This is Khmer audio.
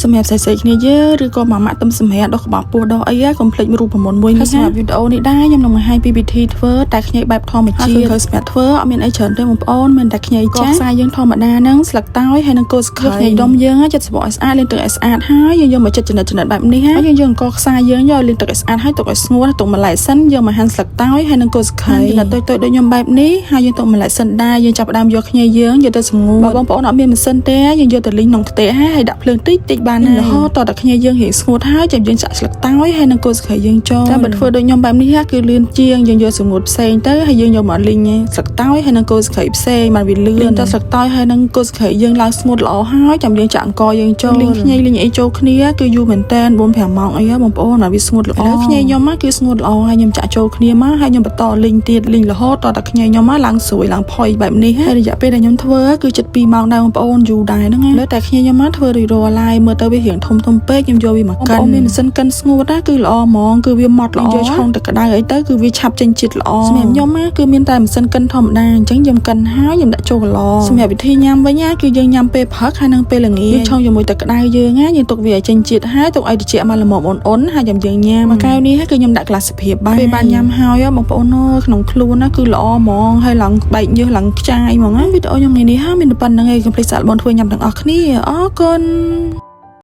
សម្រាប់ใส่គ្នាយើងឬក៏ម៉ាក់ទំសម្រាប់ដល់ក្បាលពោះដល់អីកុំភ្លេចរូបមន្តមួយនេះសម្រាប់វីដេអូនេះដែរខ្ញុំនឹងបង្ហាញពីវិធីធ្វើតែខ្ញីបែបធម្មជាតិគឺសម្រាប់ធ្វើអត់មានអីច្រើនទេបងប្អូនមានតែខ្ញីចាស់ខ្សែយើងធម្មតាហ្នឹងស្លឹកតើយហើយនឹងគល់ស្ក្រៃខ្ញីដុំយើងចិត្តសបកឲ្យស្អាតលាងទឹកឲ្យស្អាតហើយយើងយកមកចិតចំណិតបែបនេះហើយយើងអង្គខ្សែយើងយកលាងទឹកឲ្យស្អាតហើយទុកឲ្យស្ងួតទុកម្លែកសិនយកមកហាន់ស្លឹកតើយហើយនឹងគល់ស្ក្រៃតូចៗដូចខ្ញុំបែបនេះហើយយើងទុកម្លែកសិនដែរយើងចាប់ផ្ដើមយកខ្ញីយើងយកទៅស្ងួតបងប្អូនអត់មានម៉ាស៊ីនទេយើងយកទៅលីងក្នុងខ្ទះហើយដាក់ភ្លើងតិចបានហើយរហូតតតែខ្ញីយើងរៀងស្ងួតហើយចាំយើងចាក់ស្លឹកតើយហើយនឹងគល់ស្ក្រៃយើងចូលតែបើធ្វើដូចខ្ញុំបែបនេះគឺលឿនជាងយើងយកស្ងួតផ្សេងទៅហើយយើងយកមកលីងស្លឹកតើយហើយនឹងគល់ស្ក្រៃផ្សេងបានវាលឿនតស្លឹកតើយហើយនឹងគល់ស្ក្រៃយើងឡើងស្ងួតល្អហើយចាំយើងចាក់អង្ករយើងចូលលីងខ្ញីលីងអីចូលគ្នាគឺយូរមែនតើ 4-5 ម៉ោងអីបងប្អូនឲ្យវាស្ងួតល្អឥឡូវខ្ញីខ្ញុំគឺស្ងួតល្អហើយខ្ញុំចាក់ចូលគ្នាមកហើយខ្ញុំបន្តលីងទៀតលីងរហូតតតែខ្ញីខ្ញុំមកឡើងស្រួយឡើងផុយបែបនេះហើយរយៈពេលដែលខ្ញុំធ្វើគឺជិត2 ម៉ោងដែរបងប្អូនយូរដែរហ្នឹងលើតែខ្ញីខ្ញុំមកធ្វើរួចរាល់ហើយមើលទៅវារៀងធំពេកខ្ញុំយកវាមកកិនបងប្អូនមានម៉ាស៊ីនកិនស្ងួតគឺល្អហ្មងគឺវាម៉ត់ល្អយកឆុងទៅក្តៅអីទៅគឺវាឆាប់ចេញជាតិល្អសម្រាប់ខ្ញុំគឺមានតែម៉ាស៊ីនកិនធម្មតាអញ្ចឹងខ្ញុំកិនហើយខ្ញុំដាក់ចូលកន្លសម្រាប់វិធីញ៉ាំវិញគឺយើងញ៉ាំពេលព្រឹកហើយនឹងពេលល្ងាចឆុងជាមួយទឹកក្តៅយើងយើងទុកវាឲ្យចេញជាតិហើយទុកឲ្យត្រជាក់មកល្មមអ៊ុនៗហើយយើងញ៉ាំមួយកែវនេះគឺខ្ញុំដាក់ក្លាសភាពបានពេលបានញ៉ាំហើយបងប្អូនក្នុងខ្លួនគឺល្អហ្មងហើយឡើងបែកញើសឡើងខ្ចាយហ្មងវីដេអូខ្ញុំថ្ងៃនេះមានតែប៉ុណ្្នឹងឯងកុំភ្លេចសាកល្បងធ្វើញ៉ាំទាំងអស់គ្នាអរគុណ